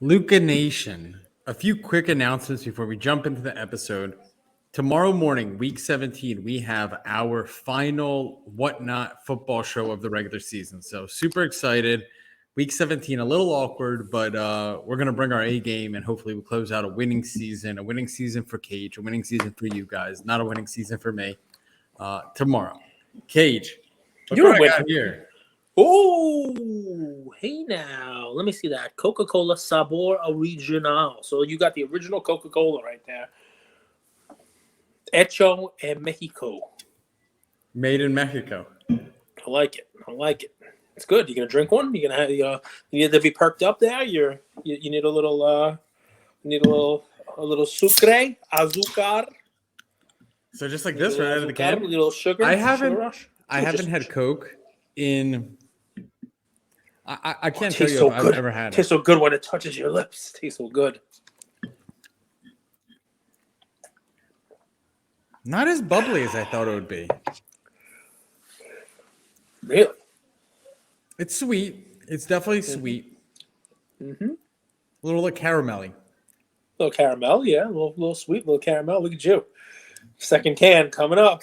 Luca Nation, a few quick announcements before we jump into the episode. Tomorrow morning, week 17, we have our final Whatnot football show of the regular season. So super excited. Week 17, a little awkward, but we're going to bring our A game and hopefully we'll close out a winning season for Cage, a winning season for you guys, not a winning season for me tomorrow. Cage, what do I got here? Oh, hey now. Let me see that. Coca-Cola Sabor Original. So you got the original Coca-Cola right there. Hecho en Mexico. Made in Mexico. I like it. It's good. You gonna drink one? You gonna have you need to be perked up there. You need a little sucre, azúcar. So just like this, right out of the can. A little sugar. I haven't had Coke in. I can't tell you if I've ever had it. Tastes so good when it touches your lips. Tastes so good. Not as bubbly as I thought it would be. Really? It's sweet. It's definitely sweet. Mm-hmm. A little like caramelly. Little caramel, yeah. A little sweet, little caramel. Look at you. Second can coming up.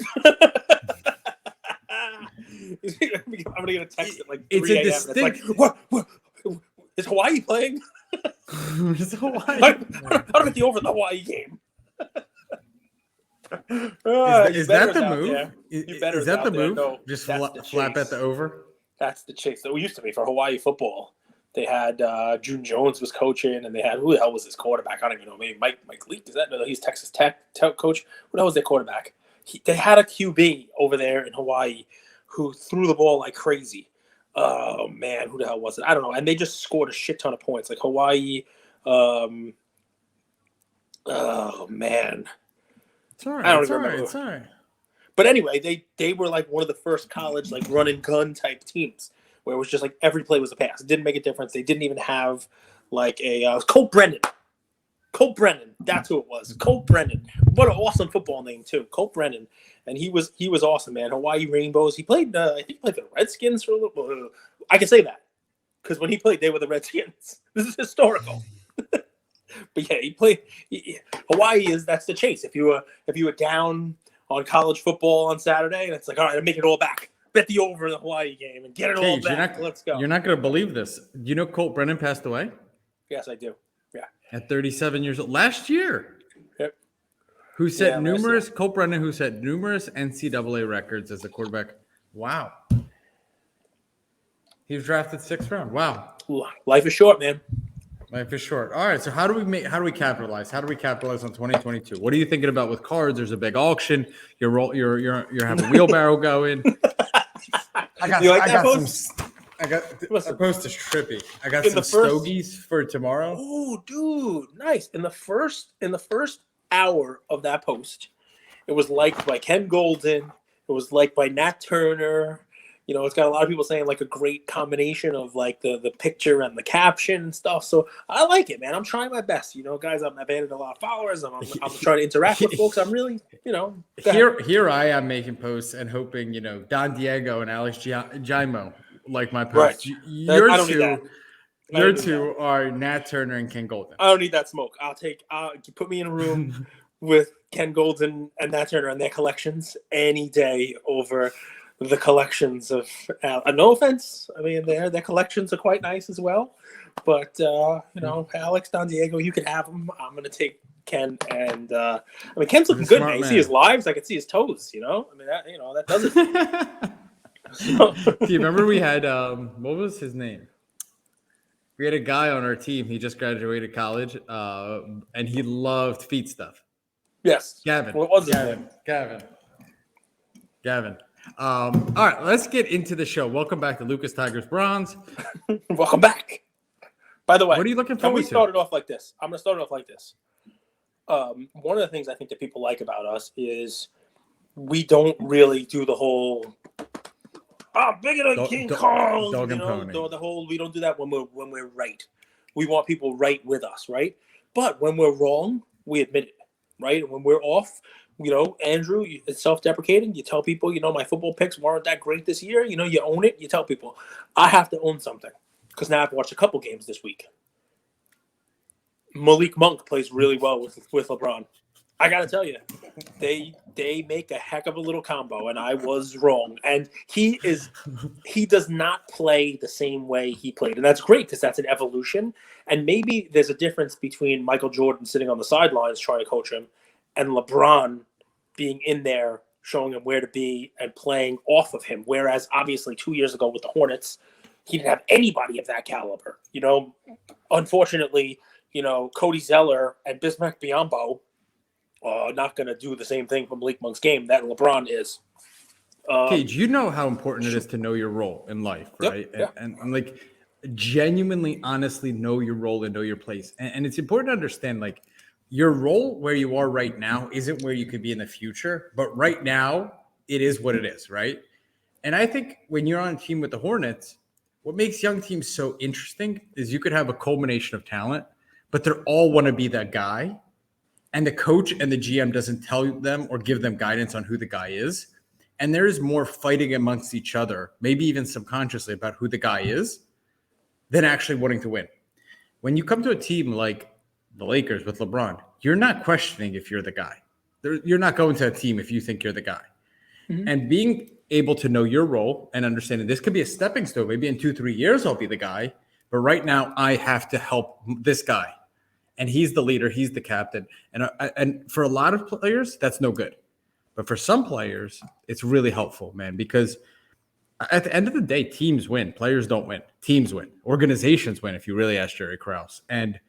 I'm gonna get a text at like 3 a.m. It's like, what? Is Hawaii playing? It's Hawaii. How do I get over the Hawaii game? Is that the move? Is that the move? No, just flap at the over? That's the chase. That used to be for Hawaii football. They had June Jones was coaching, and they had who the hell was his quarterback? I don't even know. Maybe Mike Leak. Is that? No, he's Texas Tech coach. Who the hell was their quarterback? They had a QB over there in Hawaii who threw the ball like crazy. Oh man, who the hell was it? I don't know. And they just scored a shit ton of points. Like Hawaii. Oh man. It's all right. I don't even remember. It's all right. But anyway, they were like one of the first college like run and gun type teams where it was just like every play was a pass. It didn't make a difference. They didn't even have like a Colt Brennan. Colt Brennan, that's who it was. Colt Brennan. What an awesome football name too. Colt Brennan. And he was awesome, man. Hawaii Rainbows. He played I think he played for the Redskins for a little bit. I can say that. Because when he played, they were the Redskins. This is historical. But yeah, he played Hawaii that's the chase. If you were down on college football on Saturday, and it's like, all right, I'm making it all back. Bet the over in the Hawaii game and get it all back. Let's go. You're not going to believe this. You know Colt Brennan passed away? Yes, I do. Yeah. At 37 years old. Last year. Yep. Colt Brennan, who set numerous NCAA records as a quarterback. Wow. He was drafted 6th round. Wow. Life is short, man. Life is short. All right. So how do we capitalize? How do we capitalize on 2022? What are you thinking about with cards? There's a big auction. You're having a wheelbarrow going. The post is trippy. I got some stogies for tomorrow. Oh, dude, nice. In the first hour of that post, it was liked by Ken Goldin. It was liked by Nat Turner. You know, it's got a lot of people saying like a great combination of like the picture and the caption and stuff. So I like it, man. I'm trying my best. You know, guys, I've added a lot of followers. I'm trying to interact with folks. I'm really, here I am making posts and hoping, Don Diego and Alex Jaimo like my posts. Right. Your two are Nat Turner and Ken Goldin. I don't need that smoke. You put me in a room with Ken Goldin and Nat Turner and their collections any day over the collections of no offense. I mean, their collections are quite nice as well. But Alex, Don Diego, you can have them. I'm gonna take Ken, and Ken's looking good. Man. You see his lives. I can see his toes. That does it. Do you remember we had what was his name? We had a guy on our team. He just graduated college, and he loved feet stuff. Yes, Gavin. What was it? Gavin. All right, let's get into the show. Welcome back to Lucas Tigers Bronze. Welcome back. By the way, what are you looking forward to? We started off like this. I'm going to start it off like this. One of the things I think that people like about us is we don't really do the whole bigger than King Kong. Dog and pony. The whole we don't do that when we're right. We want people right with us, right? But when we're wrong, we admit it, right? And when we're off, Andrew, it's self-deprecating. You tell people, my football picks weren't that great this year. You own it. You tell people. I have to own something because now I've watched a couple games this week. Malik Monk plays really well with LeBron. I got to tell you, they make a heck of a little combo, and I was wrong. And he does not play the same way he played, and that's great because that's an evolution. And maybe there's a difference between Michael Jordan sitting on the sidelines trying to coach him, and LeBron being in there showing him where to be and playing off of him. Whereas obviously 2 years ago with the Hornets, he didn't have anybody of that caliber. Unfortunately, Cody Zeller and Bismack Biyombo not going to do the same thing from Malik Monk's game that LeBron is. Cage, you know how important it is to know your role in life, right? Yep. And like genuinely, honestly know your role and know your place. And it's important to understand like your role where you are right now isn't where you could be in the future, but right now it is what it is, right? And I think when you're on a team with the Hornets, what makes young teams so interesting is you could have a culmination of talent, but they all want to be that guy. And the coach and the GM doesn't tell them or give them guidance on who the guy is. And there is more fighting amongst each other, maybe even subconsciously about who the guy is than actually wanting to win. When you come to a team like the Lakers with LeBron, you're not questioning if you're the guy. You're not going to a team if you think you're the guy. Mm-hmm. And being able to know your role and understanding this could be a stepping stone. Maybe in 2-3 years, I'll be the guy. But right now, I have to help this guy. And he's the leader. He's the captain. And for a lot of players, that's no good. But for some players, it's really helpful, man, because at the end of the day, teams win. Players don't win. Teams win. Organizations win, if you really ask Jerry Krause. And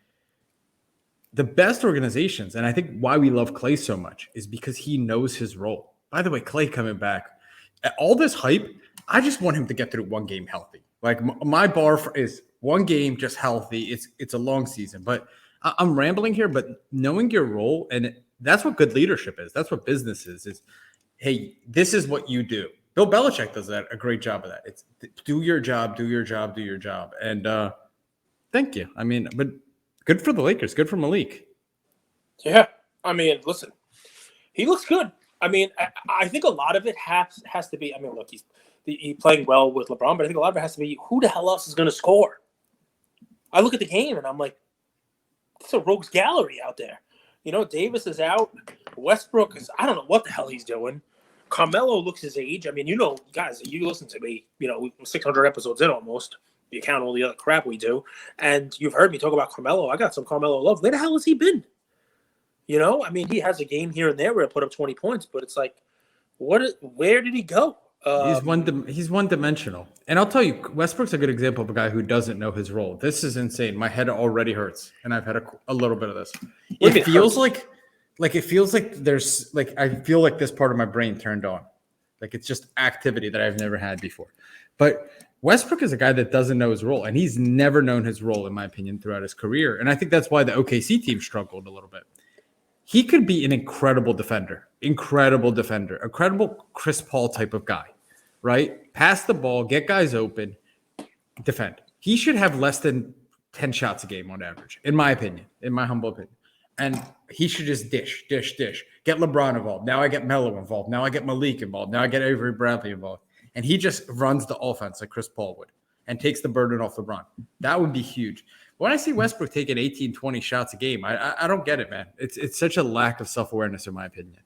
the best organizations, and I think why we love Clay so much, is because he knows his role. By the way, Clay coming back, all this hype, I just want him to get through one game healthy. Like my bar is one game just healthy. It's a long season, but I'm rambling here. But knowing your role, and that's what good leadership is. That's what business is hey, this is what you do. Bill Belichick does a great job of that. It's do your job, do your job, do your job. And thank you. I mean, but good for the Lakers. Good for Malik. Yeah. I mean, listen, he looks good. I mean, I think a lot of it has to be, I mean, look, he's playing well with LeBron, but I think a lot of it has to be who the hell else is going to score? I look at the game and I'm like, it's a rogues gallery out there. Davis is out. Westbrook is, I don't know what the hell he's doing. Carmelo looks his age. I mean, guys, you listen to me, 600 episodes in almost. You count all the other crap we do. And you've heard me talk about Carmelo. I got some Carmelo love. Where the hell has he been? I mean, he has a game here and there where he'll put up 20 points, but it's like, where did he go? He's one-dimensional. And I'll tell you, Westbrook's a good example of a guy who doesn't know his role. This is insane. My head already hurts, and I've had a little bit of this. It feels like there's like I feel like this part of my brain turned on. Like it's just activity that I've never had before. But Westbrook is a guy that doesn't know his role, and he's never known his role, in my opinion, throughout his career. And I think that's why the OKC team struggled a little bit. He could be an incredible defender, a credible Chris Paul type of guy, right? Pass the ball, get guys open, defend. He should have less than 10 shots a game on average, in my opinion, in my humble opinion. And he should just dish. Get LeBron involved. Now I get Melo involved. Now I get Malik involved. Now I get Avery Bradley involved. And he just runs the offense like Chris Paul would and takes the burden off LeBron. That would be huge. When I see Westbrook taking 18, 20 shots a game, I don't get it, man. It's such a lack of self-awareness, in my opinion.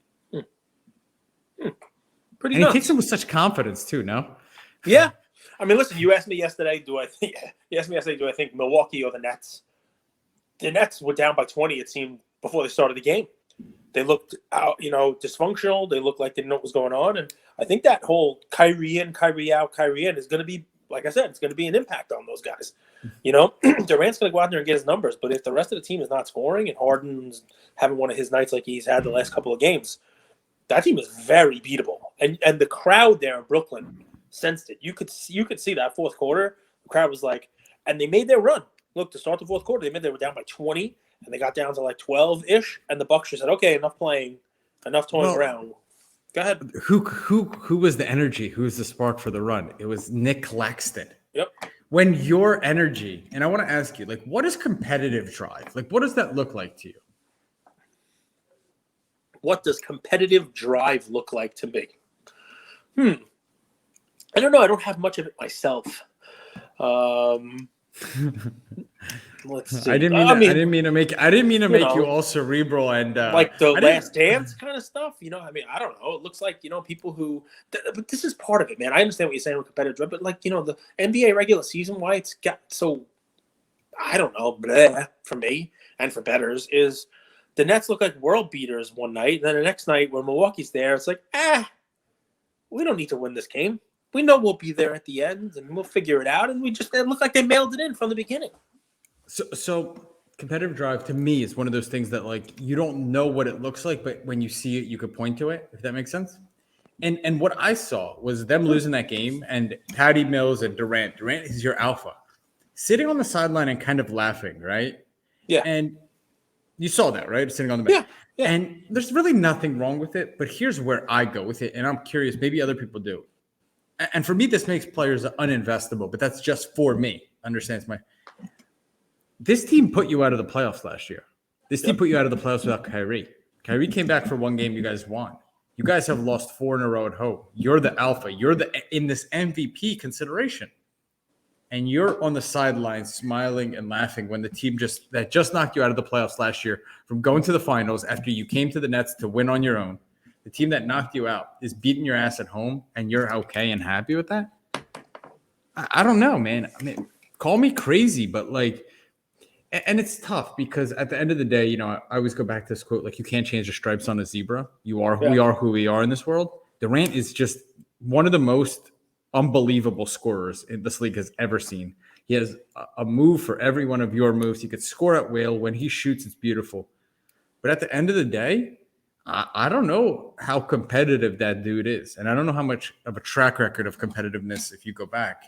Pretty and nuts. He takes them with such confidence, too, no? Yeah. I mean, listen, you asked me yesterday, do I think Milwaukee or the Nets? The Nets were down by 20, it seemed, before they started the game. They looked out, dysfunctional. They looked like they didn't know what was going on. And I think that whole Kyrie in, Kyrie out, Kyrie in is going to be, like I said, it's going to be an impact on those guys. Durant's going to go out there and get his numbers. But if the rest of the team is not scoring and Harden's having one of his nights like he's had the last couple of games, that team is very beatable. And the crowd there in Brooklyn sensed it. You could see that fourth quarter. The crowd was like, and they made their run. Look, to start the fourth quarter, they were down by 20, and they got down to like 12-ish, and the Bucks just said, okay, enough playing, enough toying around. Go ahead. Who was the energy? Who was the spark for the run? It was Nick Claxton. Yep. When your energy, and I want to ask you, like, what is competitive drive? Like, what does that look like to you? What does competitive drive look like to me? I don't know. I don't have much of it myself. Let's see. I didn't mean to make you all cerebral and like the Last Dance kind of stuff. I mean, I don't know. It looks like people who, but this is part of it, man. I understand what you're saying with competitive, but like the NBA regular season, why it's got so, I don't know, bleh, for me and for bettors is the Nets look like world beaters one night, and then the next night when Milwaukee's there, it's like we don't need to win this game. We know we'll be there at the end, and we'll figure it out. And it looked like they mailed it in from the beginning. So competitive drive to me is one of those things that like you don't know what it looks like, but when you see it, you could point to it, if that makes sense. And what I saw was them losing that game and Patty Mills and Durant. Durant is your alpha, sitting on the sideline and kind of laughing, right? Yeah. And you saw that, right? Sitting on the bench. Yeah. And there's really nothing wrong with it, but here's where I go with it, and I'm curious, maybe other people do. And for me, this makes players uninvestable, but that's just for me. Understands my. This team put you out of the playoffs last year. This team put you out of the playoffs without Kyrie. Kyrie came back for one game. You guys won. You guys have lost 4 in a row at home. You're the alpha. You're in this MVP consideration. And you're on the sidelines smiling and laughing when the team just knocked you out of the playoffs last year from going to the finals after you came to the Nets to win on your own. The team that knocked you out is beating your ass at home, and you're okay and happy with that? I don't know, man. I mean, call me crazy, but like, and it's tough because at the end of the day, I always go back to this quote, like, you can't change the stripes on a zebra. We are who we are in this world. Durant is just one of the most unbelievable scorers this league has ever seen. He has a move for every one of your moves. He could score at will. When he shoots, it's beautiful. But at the end of the day, I don't know how competitive that dude is. And I don't know how much of a track record of competitiveness if you go back.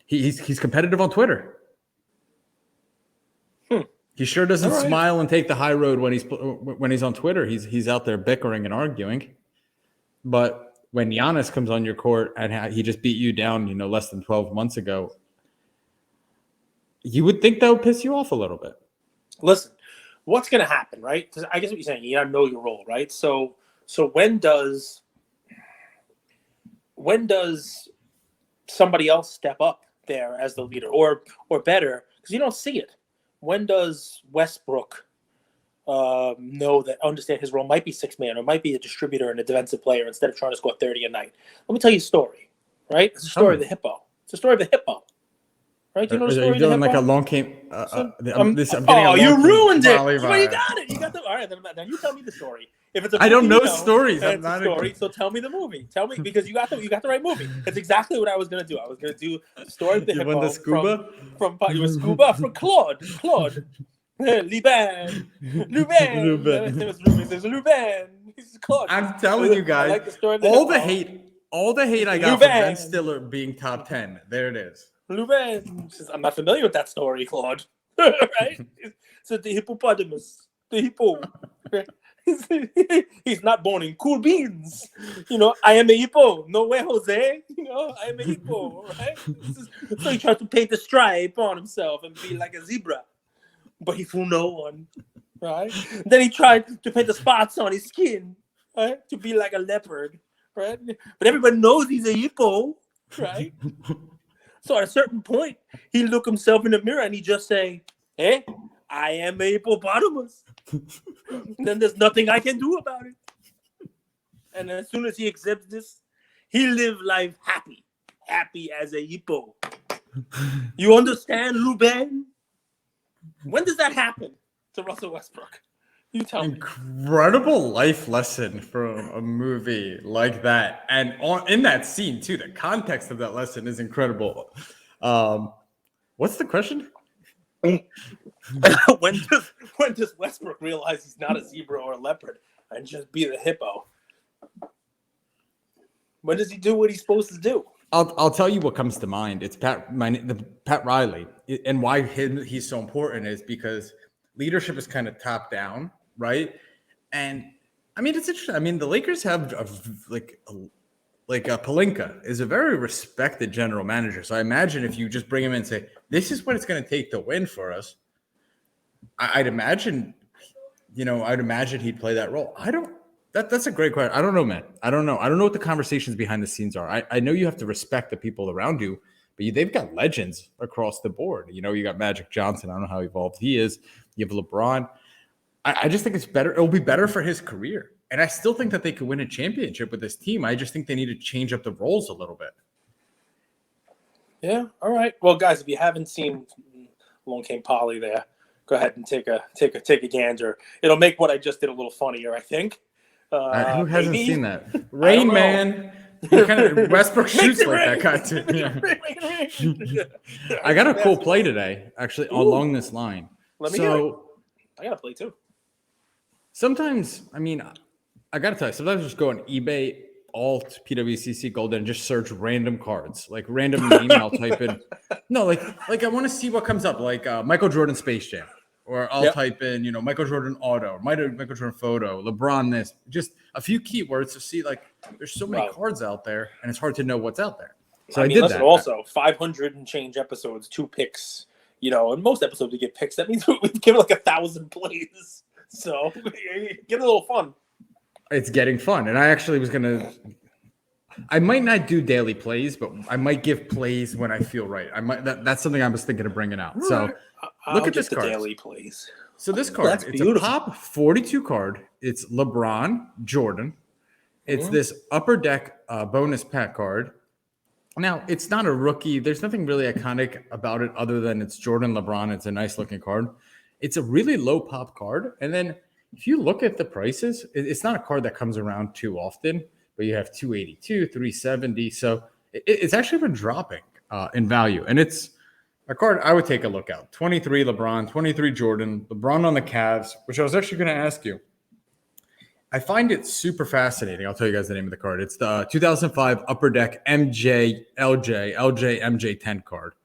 He's competitive on Twitter. He sure doesn't smile and take the high road when he's on Twitter. He's out there bickering and arguing. But when Giannis comes on your court and he just beat you down, less than 12 months ago, you would think that would piss you off a little bit. Listen, what's going to happen, right? Because I guess what you're saying, you got to know your role, right? So when does somebody else step up there as the leader, or better, because you don't see it? When does Westbrook understand his role might be 6-man or might be a distributor and a defensive player instead of trying to score 30 a night? Let me tell you a story, right? It's a story of the Hippo. It's a story of the Hippo. Right? Do you know the story of the Hippo? Like a long game. You ruined it. Well, you got it. All right, then you tell me the story. If it's a movie, I don't know stories. I'm not a story. So tell me the movie. Tell me, because you got the right movie. It's exactly what I was gonna do. I was gonna do the story of the Hippo. You want the scuba? From scuba from Claude. Liban. There's Luban. He's Claude. I'm telling you guys, like the story of the all Hippo. the hate I got from Ben Stiller being top 10. There it is. Luban. I'm not familiar with that story, Claude. Right? So the hippopotamus, the hippo. He's not born in cool beans. I am a hippo. No way, Jose. I am a hippo, right? So he tries to paint a stripe on himself and be like a zebra, but he fooled no one, right? Then he tried to paint the spots on his skin, right, to be like a leopard, right? But everybody knows he's a hippo, right? So at a certain point, he look himself in the mirror and he just say, "Hey, I am a hippopotamus." Then there's nothing I can do about it. And as soon as he accepts this, he live life happy as a hippo. You understand, Luban? When does that happen to Russell Westbrook? You tell me. Incredible life lesson from a movie like that, and in that scene too. The context of that lesson is incredible. What's the question? when does Westbrook realize he's not a zebra or a leopard and just be the hippo? When does he do what he's supposed to do? I'll tell you what comes to mind. It's Pat Riley, and why he's so important is because leadership is kind of top down, right? And I mean, it's interesting. I mean, the Lakers have Pelinka is a very respected general manager. So I imagine if you just bring him in and say, "This is what it's going to take to win for us," I'd imagine he'd play that role. That's a great question. I don't know, man. I don't know what the conversations behind the scenes are. I know you have to respect the people around you, But they've got legends across the board. You got Magic Johnson. I don't know how evolved he is. You have LeBron. I just think it's better. It'll be better for his career. And I still think that they could win a championship with this team. I just think they need to change up the roles a little bit. Yeah. All right. Well, guys, if you haven't seen Lone King Polly there, go ahead and take a gander. It'll make what I just did a little funnier, I think. Who hasn't maybe? seen that? Rain Man. Westbrook shoots like that guy too. Yeah. I got a cool play today, actually, along this line. Let me hear it. I got to play too. Sometimes, I got to tell you, sometimes I just go on eBay, Alt, PWCC, Goldin, and just search random cards, like random name. I'll type in. No, like I want to see what comes up, like Michael Jordan Space Jam. Or I'll type in, Michael Jordan auto, or Michael Jordan photo, LeBron this, just a few keywords to see, like, there's so many cards out there, and it's hard to know what's out there. So I did that. Also, 500 and change episodes, 2 picks. In most episodes we get picks. That means we've given like 1,000 plays. So get a little fun. It's getting fun, and I actually was I might not do daily plays, but I might give plays when I feel right. That's something I was thinking of bringing out. So. Look at this card. Daily, please. So this card, it's a pop 42 card. It's LeBron, Jordan. It's this upper deck bonus pack card. Now, it's not a rookie. There's nothing really iconic about it other than it's Jordan, LeBron. It's a nice looking card. It's a really low pop card. And then if you look at the prices, it's not a card that comes around too often, but you have 282, 370. So it's actually been dropping in value. And it's a card I would take a look at. 23 LeBron, 23 Jordan, LeBron on the Cavs, which I was actually going to ask you. I find it super fascinating. I'll tell you guys the name of the card. It's the 2005 Upper Deck LJ MJ 10 card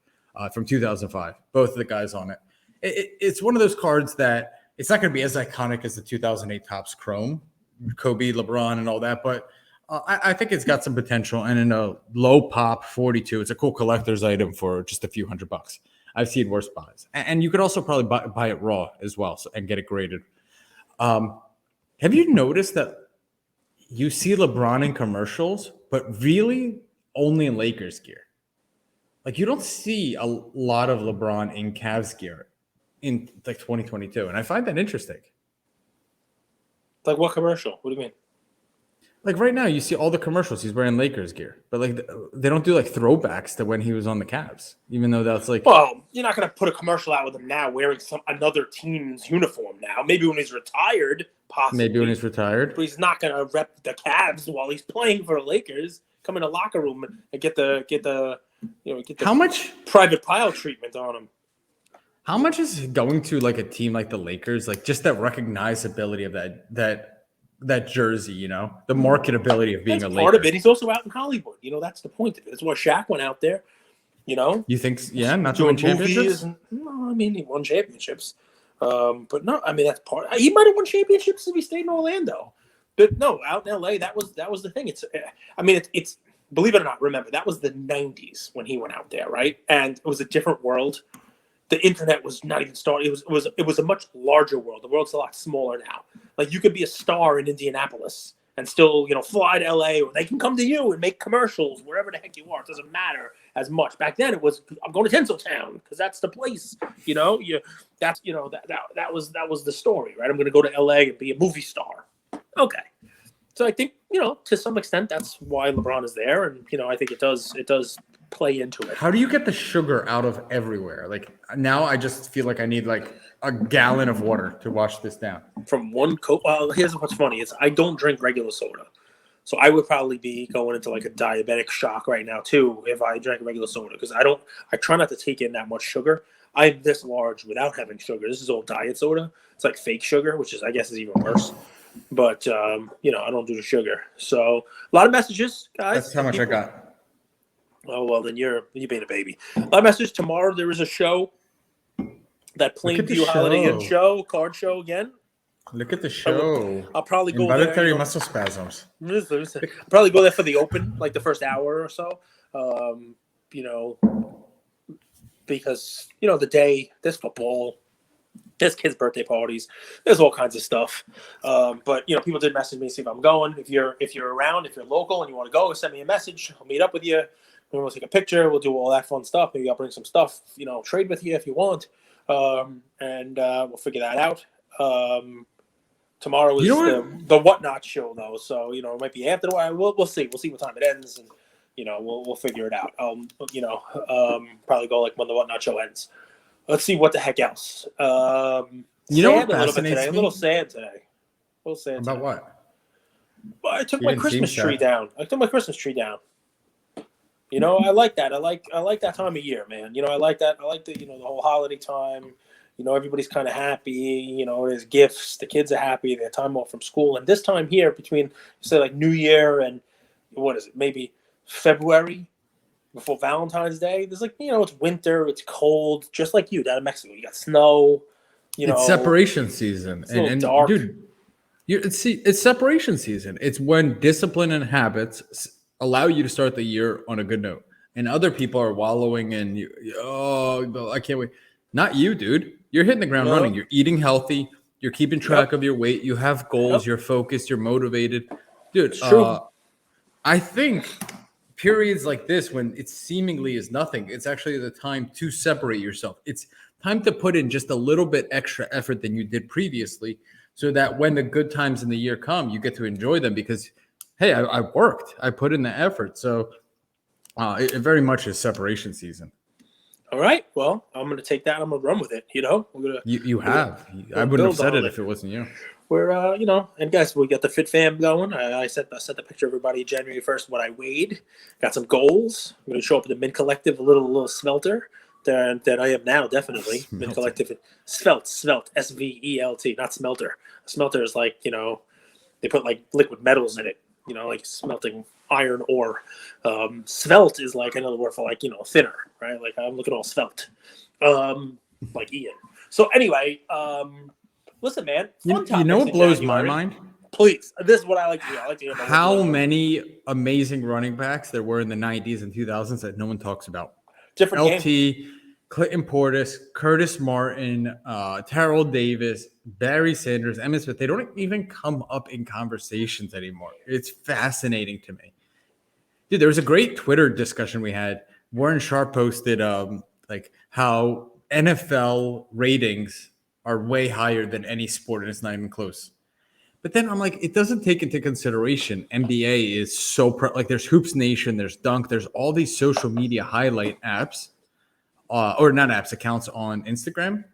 from 2005. Both of the guys on it. It's one of those cards that it's not going to be as iconic as the 2008 Topps Chrome, Kobe, LeBron, and all that, but I think it's got some potential, and in a low pop 42, it's a cool collector's item for just a few $100. I've seen worse buys, and you could also probably buy it raw as well, and get it graded. Have you noticed that you see LeBron in commercials, but really only in Lakers gear? Like, you don't see a lot of LeBron in Cavs gear in like 2022, and I find that interesting. Like what commercial? What do you mean? Like right now, you see all the commercials. He's wearing Lakers gear, but like they don't do like throwbacks to when he was on the Cavs, even though that's like. Well, you're not going to put a commercial out with him now wearing another team's uniform. Now, maybe when he's retired, possibly. Maybe when he's retired, but he's not going to rep the Cavs while he's playing for the Lakers. Come in the locker room and get the how much private pile treatment on him. How much is going to like a team like the Lakers, like just that recognizability of that jersey, the marketability of being a Laker. Part of it. He's also out in Hollywood. That's the point of it. That's why Shaq went out there. You think? Yeah, not to win championships. No, he won championships. But no, that's part. He might have won championships if he stayed in Orlando. But no, out in LA, that was the thing. It's believe it or not. Remember, that was the '90s when he went out there, right? And it was a different world. The internet was not even starting. It was a much larger world. The world's a lot smaller now. Like, you could be a star in Indianapolis and still, fly to LA, or they can come to you and make commercials wherever the heck you are. It doesn't matter as much. Back then, it was I'm going to Tinseltown because that's the place. That was the story, right? I'm going to go to LA and be a movie star. Okay, so I think to some extent that's why LeBron is there, and I think it does play into it. How do you get the sugar out of everywhere? Like, now I just feel like I need like a gallon of water to wash this down. From one Coke. Well, here's what's funny. I don't drink regular soda. So I would probably be going into like a diabetic shock right now too if I drank regular soda, because I try not to take in that much sugar. I'm this large without having sugar. This is all diet soda. It's like fake sugar, which is, I guess, is even worse. But I don't do the sugar. So a lot of messages, guys. That's how much I got. Oh, well, then you're being a baby. My message tomorrow, there is a show, that Plainview Holiday Inn show, card show again. Look at the show. I'll probably go there. Involuntary muscle spasms. I'll probably go there for the open, like the first hour or so. Because, the day, there's football, there's kids' birthday parties, there's all kinds of stuff. But people did message me, see if I'm going. If you're around, if you're local and you want to go, send me a message. I'll meet up with you. We'll take a picture. We'll do all that fun stuff. Maybe I'll bring some stuff, trade with you if you want. And we'll figure that out. Tomorrow is the Whatnot show, though. So, it might be after a while. We'll see. We'll see what time it ends. And, we'll figure it out. Probably go like when the Whatnot show ends. Let's see what the heck else. What fascinates me? A little sad today. About what? Well, I took my Christmas tree down. I like that. I like that time of year, man. I like that. I like the the whole holiday time. Everybody's kind of happy. There's gifts. The kids are happy. They have time off from school. And this time here, between say like New Year and what is it? Maybe February before Valentine's Day. There's it's winter. It's cold. Just like you down in Mexico, you got snow. It's separation season, and dark. Dude, it's separation season. It's when discipline and habits allow you to start the year on a good note, and other people are wallowing in I can't wait. Not you, dude. You're hitting the ground running. You're eating healthy. You're keeping track of your weight. You have goals. You're focused. You're motivated, dude. It's true. I think periods like this, when it seemingly is nothing, it's actually the time to separate yourself. It's time to put in just a little bit extra effort than you did previously, so that when the good times in the year come, you get to enjoy them because, hey, I worked. I put in the effort. So it very much is separation season. All right. Well, I'm going to take that. I'm going to run with it. You have. I wouldn't have said it if it wasn't you. We're, and guys, we got the Fit Fam going. I sent the picture of everybody January 1st what I weighed. Got some goals. I'm going to show up at the Mid Collective a little smelter than I am now, definitely. Mid Collective. Svelt, SVELT, not smelter. A smelter is like, they put like liquid metals in it, like smelting iron ore. Svelte is like another word for like, thinner, right? Like I'm looking all svelte, like Ian. So anyway, listen, man. You know what blows my mind? Please, this is what I like to do. I like to hear how many amazing running backs there were in the 90s and 2000s that no one talks about. Different LT, game. Clinton Portis, Curtis Martin, Terrell Davis, Barry Sanders, Emmitt Smith. They don't even come up in conversations anymore. It's fascinating to me. Dude, there was a great Twitter discussion we had. Warren Sharp posted like how NFL ratings are way higher than any sport, and it's not even close. But then I'm like, it doesn't take into consideration NBA is so like there's Hoops Nation, there's Dunk, there's all these social media highlight apps, or not apps, accounts on Instagram.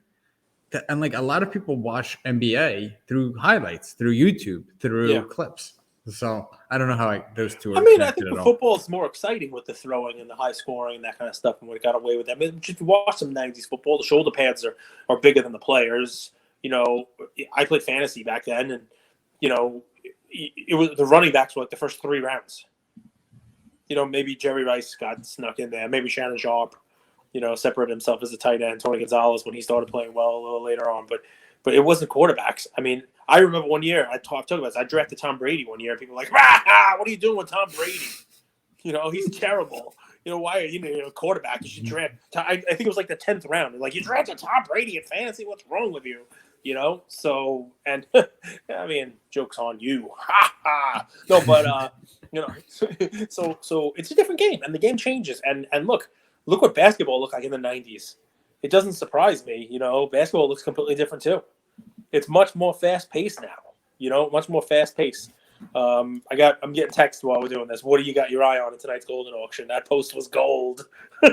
And like a lot of people watch NBA through highlights, through YouTube, through clips. So I don't know how those two are. I mean, I think football is more exciting with the throwing and the high scoring and that kind of stuff, and we got away with that. I mean, if you watch some 90s football, the shoulder pads are bigger than the players. I played fantasy back then, and it was the running backs were like the first 3 rounds. Maybe Jerry Rice got snuck in there. Maybe Shannon Sharp, separated himself as a tight end. Tony Gonzalez when he started playing well a little later on, but it wasn't quarterbacks. I mean, I remember one year I talked about this. I drafted Tom Brady one year, and people were like, what are you doing with Tom Brady? He's terrible. Why are you a quarterback? You should draft. I think it was like the 10th round. Like, you drafted Tom Brady in fantasy? What's wrong with you? So, and I mean, joke's on you. No, but, so it's a different game, and the game changes. And look what basketball looked like in the 90s. It doesn't surprise me. Basketball looks completely different too. It's much more fast paced now, much more fast paced. I'm getting texts while we're doing this. What do you got your eye on in tonight's Goldin auction? That post was gold. All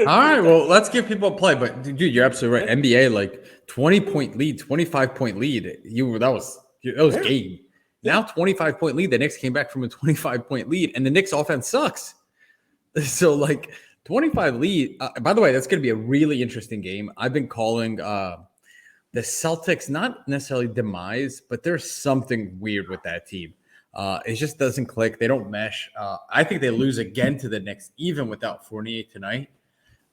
right, well, let's give people a play. But dude, you're absolutely right. NBA, like 20-point lead, 25-point lead. That was game. Now 25-point lead. The Knicks came back from a 25-point lead, and the Knicks offense sucks. So like 25 lead. By the way, that's going to be a really interesting game. I've been calling the Celtics not necessarily demise, but there's something weird with that team. It just doesn't click. They don't mesh. I think they lose again to the Knicks, even without Fournier tonight.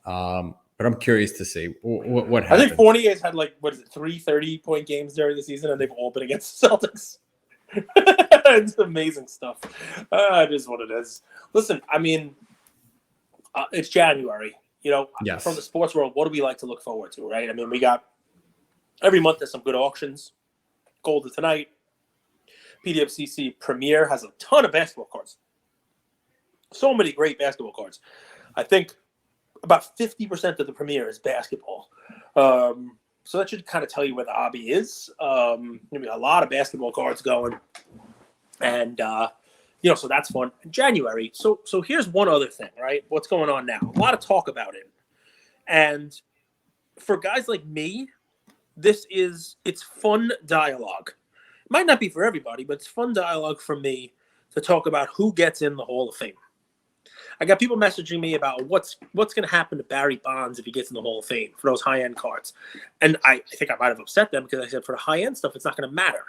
But I'm curious to see what happens. I think Fournier's had 3 30-point games during the season, and they've all been against the Celtics. It's amazing stuff. It is what it is. Listen, I mean, it's January. Yes. From the sports world, what do we like to look forward to, right? I mean, we got every month there's some good auctions. Goldin tonight. PDFCC Premier has a ton of basketball cards. So many great basketball cards. I think about 50% of the premiere is basketball. So that should kind of tell you where the hobby is. Maybe a lot of basketball cards going. And, so that's fun. January. So here's one other thing, right? What's going on now? A lot of talk about it. And for guys like me, it's fun dialogue. It might not be for everybody, but it's fun dialogue for me to talk about who gets in the Hall of Fame. I got people messaging me about what's going to happen to Barry Bonds if he gets in the Hall of Fame for those high-end cards. And I think I might have upset them because I said for the high-end stuff, it's not going to matter.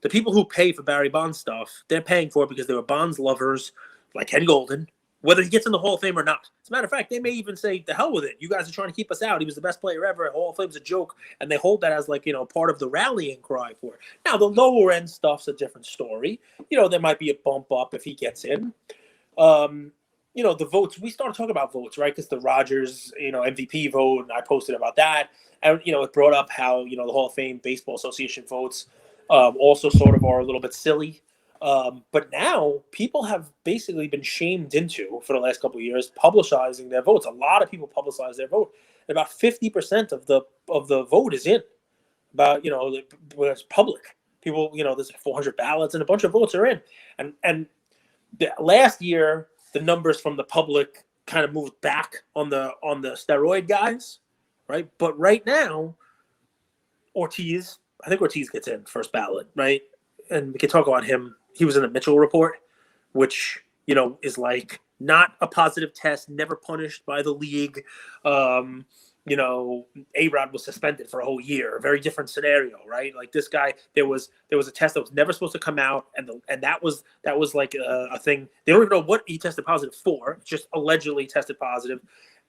The people who pay for Barry Bonds stuff, they're paying for it because they were Bonds lovers like Ken Goldin, whether he gets in the Hall of Fame or not. As a matter of fact, they may even say, the hell with it. You guys are trying to keep us out. He was the best player ever. Hall of Fame's a joke. And they hold that as part of the rallying cry for it. Now, the lower end stuff's a different story. There might be a bump up if he gets in. The votes, we started talking about votes, right? Because the Rodgers, MVP vote, and I posted about that. And, it brought up how, the Hall of Fame Baseball Association votes also sort of are a little bit silly. But now people have basically been shamed into, for the last couple of years, publicizing their votes. A lot of people publicize their vote. And about 50% of the vote is in. About, it's public. People, there's 400 ballots and a bunch of votes are in. And last year, the numbers from the public kind of moved back on the steroid guys, right? But right now, I think Ortiz gets in first ballot, right? And we can talk about him. He was in the Mitchell report, which, is like not a positive test, never punished by the league. A-Rod was suspended for a whole year. A very different scenario, right? Like this guy, there was a test that was never supposed to come out, and that was like a thing. They don't even know what he tested positive for. Just allegedly tested positive,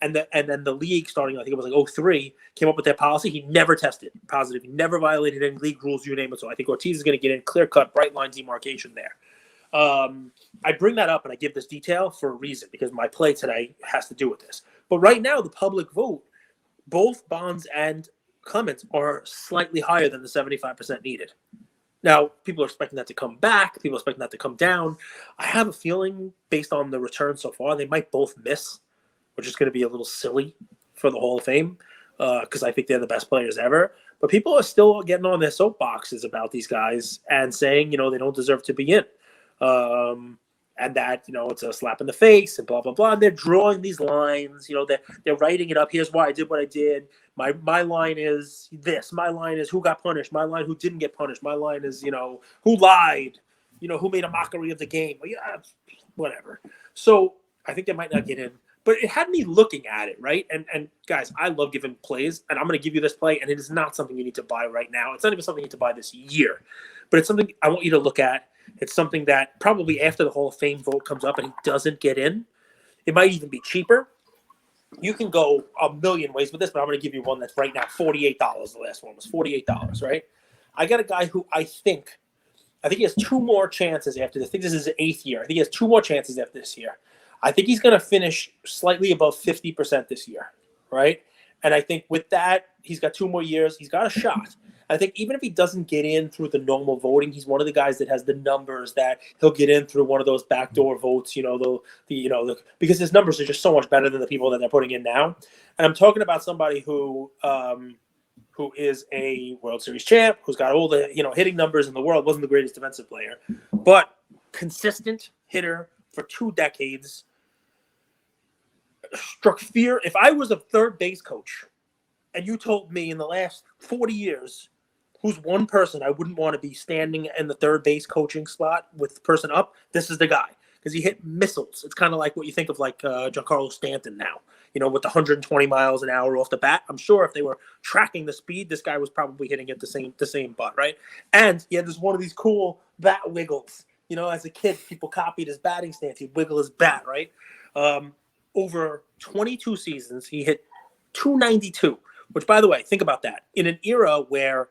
and then the league, starting I think it was like 2003, came up with their policy. He never tested positive. He never violated any league rules, you name it. So I think Ortiz is going to get in clear cut, bright line demarcation there. I bring that up and I give this detail for a reason because my play today has to do with this. But right now, the public vote, both Bonds and Clemens are slightly higher than the 75% needed. Now, people are expecting that to come back. People are expecting that to come down. I have a feeling, based on the return so far, they might both miss, which is going to be a little silly for the Hall of Fame because I think they're the best players ever. But people are still getting on their soapboxes about these guys and saying, they don't deserve to be in. And that, it's a slap in the face and blah, blah, blah. And they're drawing these lines, they're writing it up. Here's why I did what I did. My line is this. My line is who got punished. My line, who didn't get punished. My line is, who lied, who made a mockery of the game. Yeah, whatever. So I think they might not get in. But it had me looking at it, right? And guys, I love giving plays, and I'm going to give you this play, and it is not something you need to buy right now. It's not even something you need to buy this year. But it's something I want you to look at. It's something that probably after the Hall of Fame vote comes up and he doesn't get in, it might even be cheaper. You can go a million ways with this, but I'm going to give you one that's right now $48. The last one was $48, right? I got a guy who I think he has two more chances after this. I think this is his 8th year. I think he has two more chances after this year. I think he's going to finish slightly above 50% this year, right? And I think with that, he's got 2 more years. He's got a shot. I think even if he doesn't get in through the normal voting, he's one of the guys that has the numbers that he'll get in through one of those backdoor votes. Because his numbers are just so much better than the people that they're putting in now. And I'm talking about somebody who is a World Series champ, who's got all the hitting numbers in the world. Wasn't the greatest defensive player, but consistent hitter for 2 decades. Struck fear. If I was a third base coach, and you told me in the last 40 years. Who's one person I wouldn't want to be standing in the third base coaching spot with the person up? This is the guy because he hit missiles. It's kind of like what you think of like Giancarlo Stanton now, with the 120 miles an hour off the bat. I'm sure if they were tracking the speed, this guy was probably hitting it the same butt, right? And he had this one of these cool bat wiggles. As a kid, people copied his batting stance. He'd wiggle his bat, right? Over 22 seasons, he hit 292, which, by the way, think about that. In an era where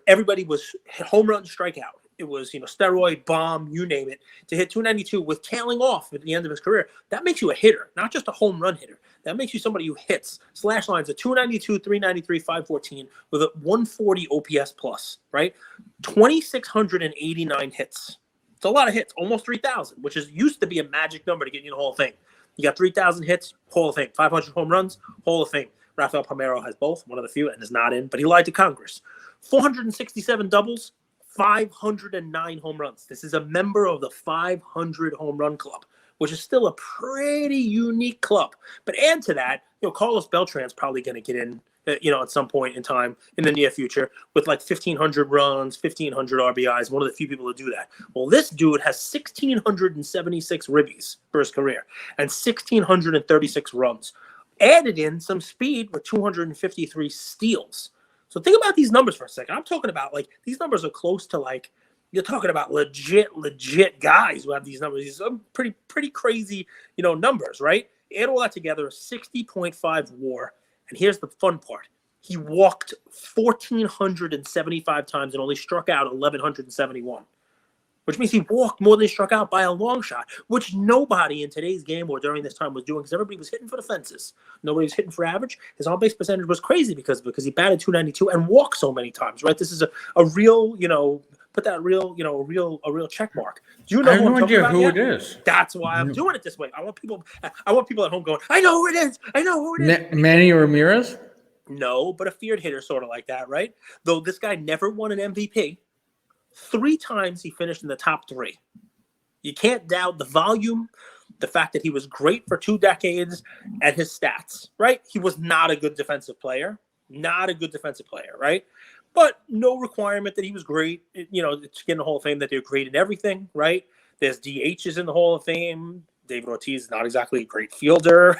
everybody was home run strikeout. It was, steroid, bomb, you name it, to hit 292 with tailing off at the end of his career. That makes you a hitter, not just a home run hitter. That makes you somebody who hits. Slash lines of 292, 393, 514 with a 140 OPS plus, right? 2,689 hits. It's a lot of hits, almost 3,000, which used to be a magic number to get you in the Hall of Fame. You got 3,000 hits, Hall of Fame. 500 home runs, Hall of Fame. Rafael Palmeiro has both, one of the few, and is not in, but he lied to Congress. 467 doubles, 509 home runs. This is a member of the 500 home run club, which is still a pretty unique club. But add to that, Carlos Beltran's probably going to get in, at some point in time in the near future with like 1,500 runs, 1,500 RBIs, one of the few people to do that. Well, this dude has 1,676 ribbies for his career and 1,636 runs. Added in some speed with 253 steals. So think about these numbers for a second. I'm talking about these numbers are close to you're talking about legit guys who have these numbers. These are pretty crazy, numbers, right? Add all that together, a 60.5 WAR. And here's the fun part. He walked 1,475 times and only struck out 1,171, which means he walked more than he struck out by a long shot, which nobody in today's game or during this time was doing because everybody was hitting for the fences. Nobody was hitting for average. His on-base percentage was crazy because he batted 292 and walked so many times, right? This is a real, put that real, a real check mark. Do you know I have no idea who it is. That's why I'm doing it this way. I want people at home going, I know who it is. I know who it is. Manny Ramirez? No, but a feared hitter sort of like that, right? Though this guy never won an MVP. 3 times he finished in the top 3. You can't doubt the volume, the fact that he was great for 2 decades, and his stats, right? He was not a good defensive player, right? But no requirement that he was great, to get in the Hall of Fame, that they're great in everything, right? There's DHs in the Hall of Fame. David Ortiz is not exactly a great fielder.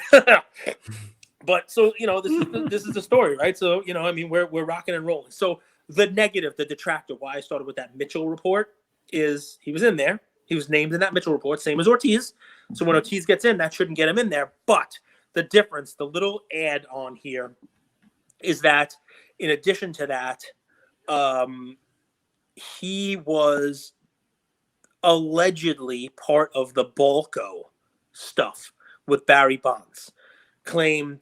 But so, this is the story, right? So, we're rocking and rolling. So the negative, the detractor, why I started with that Mitchell report is he was in there. He was named in that Mitchell report, same as Ortiz. So when Ortiz gets in, that shouldn't get him in there. But the difference, the little add on here is that in addition to that, he was allegedly part of the Balco stuff with Barry Bonds. Claimed,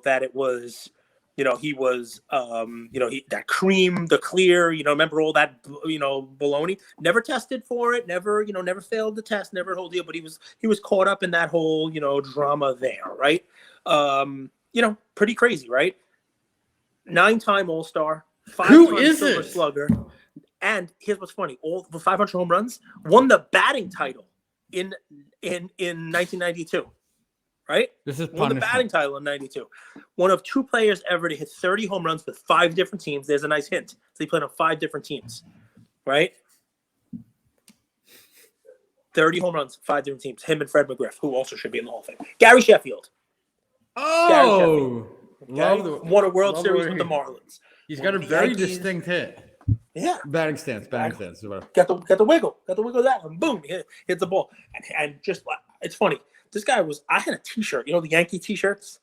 that it was, he was, that cream, the clear, remember all that, baloney. Never tested for it. Never, never failed the test. Never a whole deal. But he was caught up in that whole, drama there, right? Pretty crazy, right? 9-time All-Star. 5-time Silver Slugger. And here's what's funny: all the 500 home runs, won the batting title in 1992. Right? This is won the batting title in 92. One of 2 players ever to hit 30 home runs with 5 different teams. There's a nice hint. So he played on 5 different teams, right? 30 home runs, 5 different teams. Him and Fred McGriff, who also should be in the Hall of Fame. Gary Sheffield. Oh, won a World Series with the Marlins. He's got a very distinct hit. Yeah. Batting stance. Got the wiggle. Got the wiggle of that, and boom, hit the ball. And just, it's funny. This guy I had a T-shirt, the Yankee T-shirts,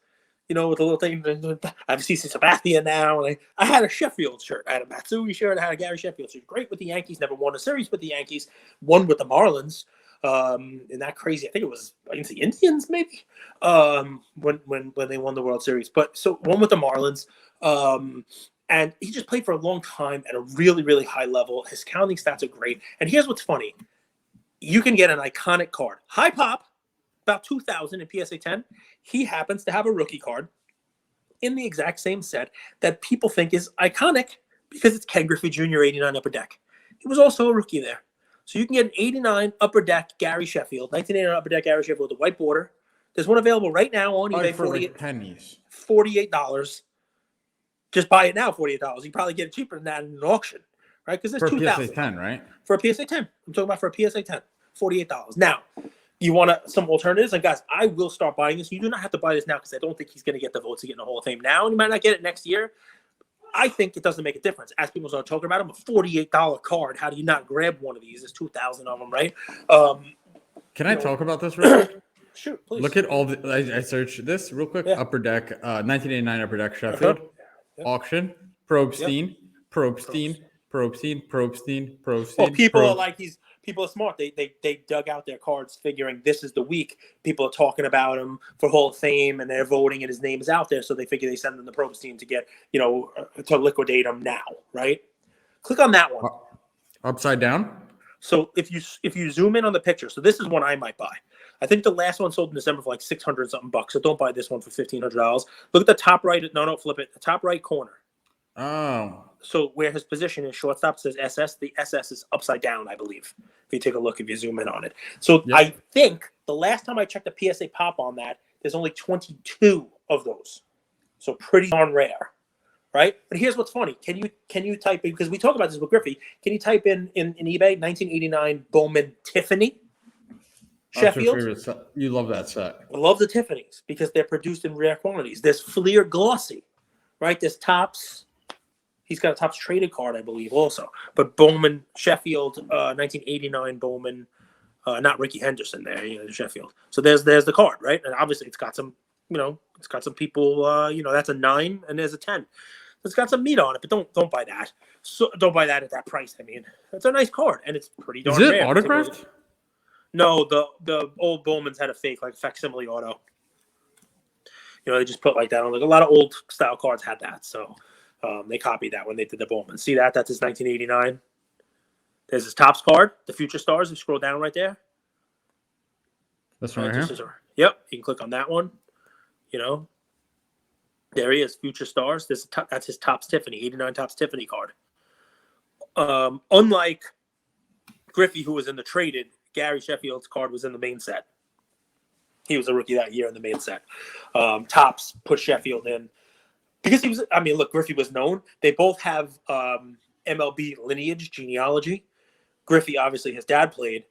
with the little thing. I have CC Sabathia now. And I had a Sheffield shirt. I had a Matsui shirt. I had a Gary Sheffield shirt. Great with the Yankees. Never won a series with the Yankees. Won with the Marlins. And that crazy. I think it was against the Indians, maybe. When they won the World Series. But so won with the Marlins. And he just played for a long time at a really, really high level. His counting stats are great. And here's what's funny: you can get an iconic card. High pop. About 2,000 in PSA 10, he happens to have a rookie card in the exact same set that people think is iconic because it's Ken Griffey Jr. 89 Upper Deck. He was also a rookie there. So you can get an 89 Upper Deck Gary Sheffield, 1989 Upper Deck Gary Sheffield with a white border. There's one available right now on eBay for like pennies. $48. Just buy it now, $48. You probably get it cheaper than that in an auction, right? Because there's 2,000. For a PSA 10, right? For a PSA 10. I'm talking about for a PSA 10. $48. Now, you want some alternatives? And guys, I will start buying this. You do not have to buy this now because I don't think he's going to get the votes to get in the Hall of Fame now. And he might not get it next year. I think it doesn't make a difference. As people start talking about him, a $48 card. How do you not grab one of these? There's 2,000 of them, right? Can I talk about this real quick? Shoot, please. Look at all the. I searched this real quick. Yeah. Upper Deck, 1989 Upper Deck Sheffield auction. Probstein. Well, people are like people are smart. They dug out their cards figuring this is the week. People are talking about him for Hall of Fame and they're voting and his name is out there. So they figure they send them the probes team to get, to liquidate him now, right? Click on that one. Upside down? So if you zoom in on the picture, so this is one I might buy. I think the last one sold in December for like $600 something bucks. So don't buy this one for $1,500. Look at the top right. No, flip it. The top right corner. Oh. So where his position is shortstop says SS. The SS is upside down, I believe. If you take a look, if you zoom in on it. So Yep. I think the last time I checked the PSA pop on that, there's only 22 of those. So pretty darn rare, right? But here's what's funny. Can you type in, because we talk about this with Griffey, can you type in eBay 1989 Bowman Tiffany? Sheffield. You love that set. I love the Tiffany's because they're produced in rare quantities. There's Fleer Glossy, right? There's Topps. He's got a Topps traded card, I believe, also. But Bowman, Sheffield, 1989 Bowman, not Ricky Henderson there, Sheffield. So there's the card, right? And obviously it's got some, it's got some people, that's a 9 and there's a 10. It's got some meat on it, but don't buy that. So don't buy that at that price. I mean, it's a nice card and it's pretty darn rare. Is it autographed? No, the old Bowmans had a fake, like facsimile auto. They just put like that on. Like a lot of old style cards had that, so they copied that when they did the Bowman. See that? That's his 1989. There's his Topps card, the Future Stars. You scroll down right there. This one right here? Yep, you can click on that one. There he is, Future Stars. That's his Topps Tiffany, 89 Topps Tiffany card. Unlike Griffey, who was in the traded, Gary Sheffield's card was in the main set. He was a rookie that year in the main set. Topps put Sheffield in because he was. I mean, look, Griffey was known. They both have MLB lineage, genealogy. Griffey, obviously, his dad played.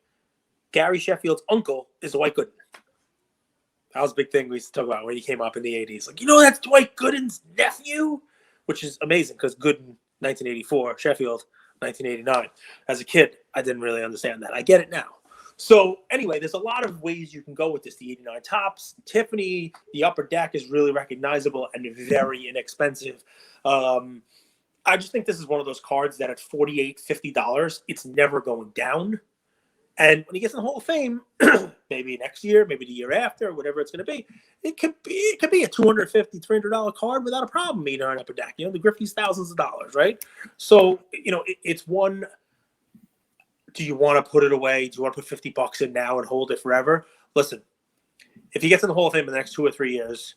Gary Sheffield's uncle is Dwight Gooden. That was a big thing we used to talk about when he came up in the 80s. Like, that's Dwight Gooden's nephew, which is amazing because Gooden, 1984, Sheffield, 1989. As a kid, I didn't really understand that. I get it now. So anyway, there's a lot of ways you can go with this. The 89 Topps, Tiffany, the upper deck is really recognizable and very inexpensive. I just think this is one of those cards that at $48, $50, it's never going down. And when he gets in the Hall of Fame, maybe next year, maybe the year after, whatever it's going to be, it could be a $250, $300 card without a problem being on upper deck. The Griffey's thousands of dollars, right? So, it's one. Do you want to put it away? Do you want to put $50 in now and hold it forever? Listen, if he gets in the Hall of Fame in the next 2 or 3 years,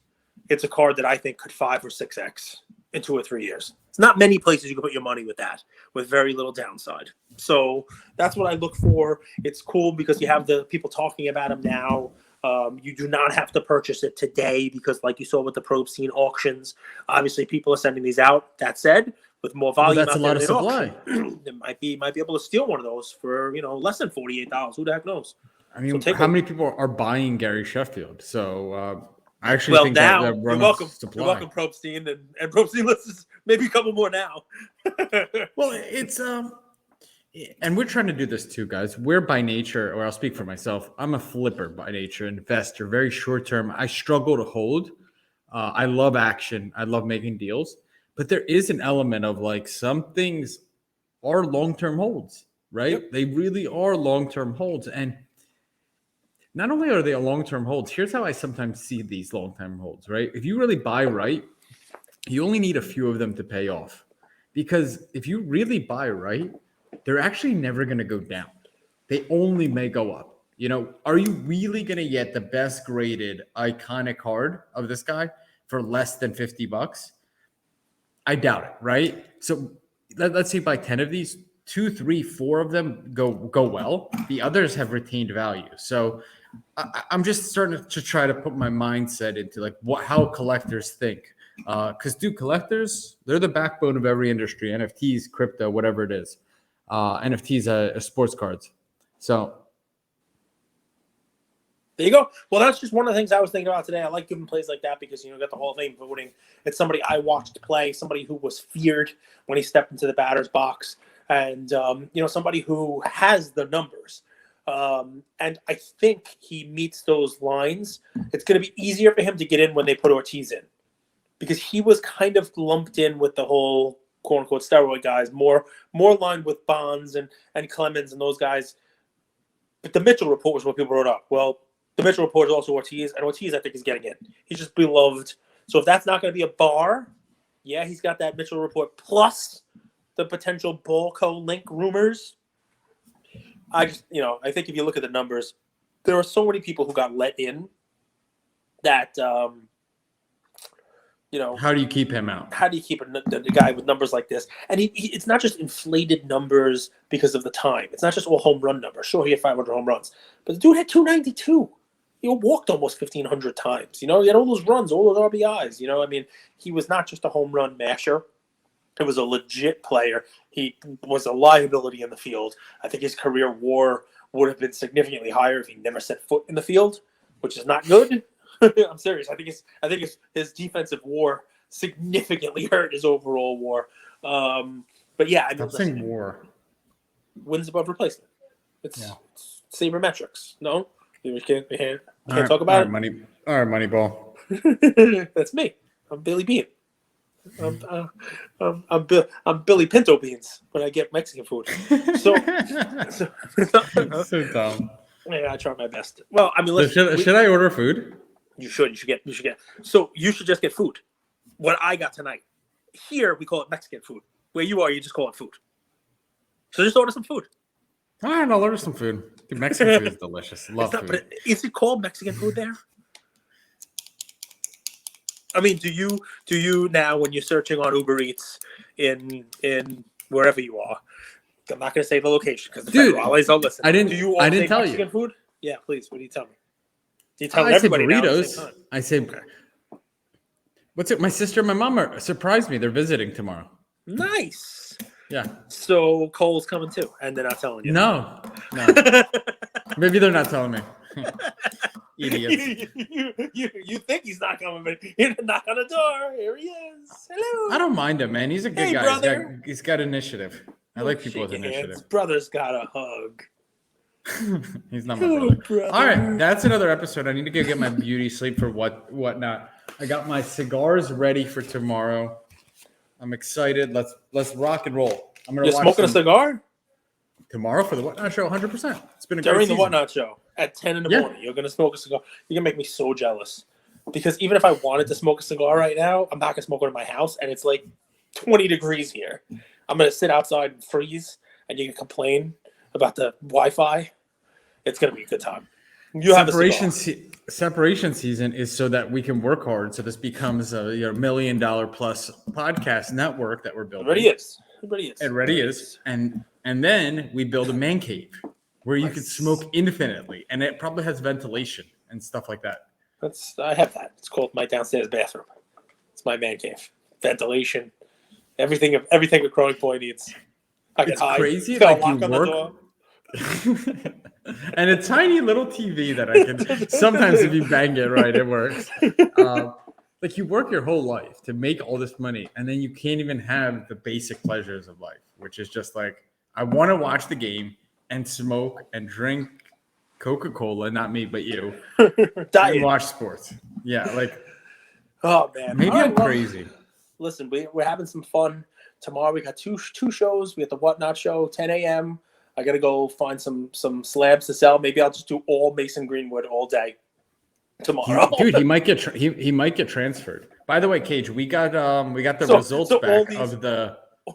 it's a card that I think could 5 or 6x in 2 or 3 years. It's not many places you can put your money with that, with very little downside. So that's what I look for. It's cool because you have the people talking about him now. You do not have to purchase it today because, like you saw with the probe scene auctions, obviously people are sending these out. That said, with more volume, that's out a lot of supply. Auction, they might be able to steal one of those for less than $48. Who the heck knows? I mean, how many people are buying Gary Sheffield? So I actually think now, that you're welcome. You're welcome, Probstein, and Probstein lists maybe a couple more now. Well, it's and we're trying to do this too, guys. We're by nature, or I'll speak for myself. I'm a flipper by nature, investor, very short term. I struggle to hold. I love action. I love making deals, but there is an element of like some things are long term holds, right? Yep. They really are long term holds, and not only are they a long-term holds, here's how I sometimes see these long-term holds, right? If you really buy right, you only need a few of them to pay off. Because if you really buy right, they're actually never going to go down. They only may go up. Are you really going to get the best graded iconic card of this guy for less than $50? I doubt it, right? So let's say buy 10 of these, 2, 3, 4 of them go well. The others have retained value. So I'm just starting to try to put my mindset into like how collectors think. Because collectors, they're the backbone of every industry, NFTs, crypto, whatever it is. NFTs are sports cards. So there you go. Well, that's just one of the things I was thinking about today. I like giving plays like that because, you got the Hall of Fame voting. It's somebody I watched play, somebody who was feared when he stepped into the batter's box. And, somebody who has the numbers. And I think he meets those lines. It's going to be easier for him to get in when they put Ortiz in. Because he was kind of lumped in with the whole quote-unquote steroid guys, more aligned with Bonds and Clemens and those guys. But the Mitchell report was what people wrote up. Well, the Mitchell report is also Ortiz, and Ortiz, I think, is getting in. He's just beloved. So if that's not going to be a bar, yeah, he's got that Mitchell report plus the potential Balco link rumors. I think if you look at the numbers, there are so many people who got let in that, How do you keep him out? how do you keep the guy with numbers like this? And it's not just inflated numbers because of the time. It's not just all home run numbers. Sure, he had 500 home runs, but the dude had 292. He walked almost 1,500 times. He had all those runs, all those RBIs. He was not just a home run masher. It was a legit player. He was a liability in the field. I think his career WAR would have been significantly higher if he never set foot in the field, which is not good. I'm serious. I think his defensive WAR significantly hurt his overall WAR. But yeah, I'm saying WAR. Wins above replacement. It's sabermetrics. No, we can't talk about it. All right, Moneyball. That's me. I'm Billy Bean. I'm Billy Pinto Beans when I get Mexican food. So dumb. Yeah, I try my best. Well, listen, should I order food? You should get. So you should just get food. What I got tonight. Here we call it Mexican food. Where you are, you just call it food. So just order some food. All right, I'll order some food. Dude, Mexican food is delicious. Love food. But is it called Mexican food there? Do you now when you're searching on Uber Eats in wherever you are? I'm not going to say the location because the federales don't listen. I didn't tell Mexican you. Food? Yeah, please. What do you tell me? Do you tell I everybody say burritos. now at the same time? I say, what's it? My sister and my mom surprised me. They're visiting tomorrow. Nice. Yeah. So Cole's coming too, and they're not telling you. No. Maybe they're not telling me. Idiots. You think he's not coming, but you knock on the door. Here he is. Hello. I don't mind him, man. He's a good guy. Brother. He's got initiative. I like people with initiative. Hands. Brother's got a hug. He's not my brother. All right, that's another episode. I need to go get my beauty sleep for whatnot. I got my cigars ready for tomorrow. I'm excited. Let's rock and roll. You're smoking a cigar tomorrow for the Whatnot Show. 100%. It's been a during great the season. Whatnot Show at 10 in the morning. You're gonna smoke a cigar. You're gonna make me so jealous because even if I wanted to smoke a cigar right now, I'm not gonna smoke one in my house, and it's like 20 degrees here. I'm gonna sit outside and freeze, and you can complain about the Wi-Fi. It's gonna be a good time. Separation season is so that we can work hard. So this becomes a $1 million plus podcast network that we're building. It already is. And then we build a man cave where you can smoke infinitely, and it probably has ventilation and stuff like that. I have that. It's called my downstairs bathroom. It's my man cave. Ventilation, everything a growing boy needs. It's crazy. Like you work. And a tiny little TV that I can sometimes if you bang it right, it works. Like you work your whole life to make all this money, and then you can't even have the basic pleasures of life, which is just like I want to watch the game and smoke and drink Coca-Cola, not me but you, and watch sports. Yeah, like oh man, maybe I'm crazy. Listen, we're having some fun tomorrow. We got two shows. We got the Whatnot Show, 10 a.m. I gotta go find some slabs to sell. Maybe I'll just do all Mason Greenwood all day tomorrow. Dude, he might get he might get transferred. By the way, Cage, we got the results back of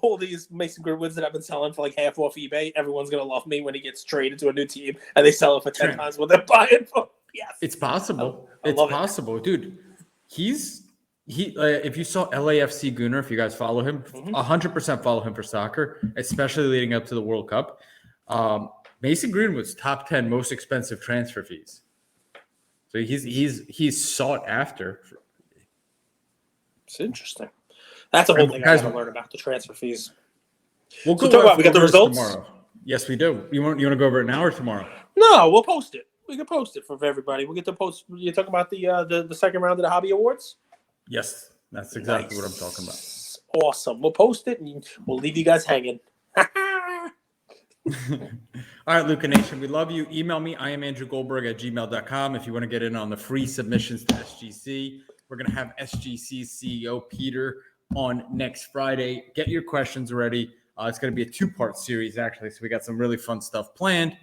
all these Mason Greenwoods that I've been selling for like half off eBay. Everyone's gonna love me when he gets traded to a new team and they sell it for 10 times what they're buying for. Yes, it's possible. It's possible, dude. If you saw LAFC Gunnar, if you guys follow him, 100% follow him for soccer, especially leading up to the World Cup. Mason Greenwood's top 10 most expensive transfer fees. So he's sought after. It's interesting. That's a whole thing I got to learn about the transfer fees. We'll go we got the results tomorrow. Yes, we do. You want to go over it now or tomorrow? No, we'll post it. We can post it for everybody. We get to post. You're talking about the second round of the Hobby Awards? Yes, that's exactly what I'm talking about. Awesome. We'll post it and we'll leave you guys hanging. All right, Luca Nation, we love you. Email me. I am andrewgoldberg@gmail.com. If you want to get in on the free submissions to SGC, we're going to have SGC's CEO, Peter, on next Friday. Get your questions ready. It's going to be a 2-part series, actually, so we got some really fun stuff planned.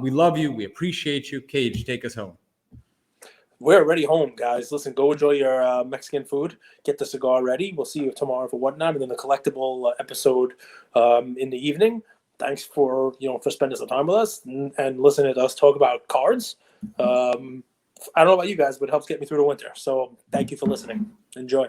We love you. We appreciate you. Cage, take us home. We're already home, guys. Listen, go enjoy your Mexican food. Get the cigar ready. We'll see you tomorrow for Whatnot, and then the collectible episode in the evening. thanks for spending some time with us and listening to us talk about cards. I don't know about you guys, but it helps get me through the winter. So thank you for listening. Enjoy.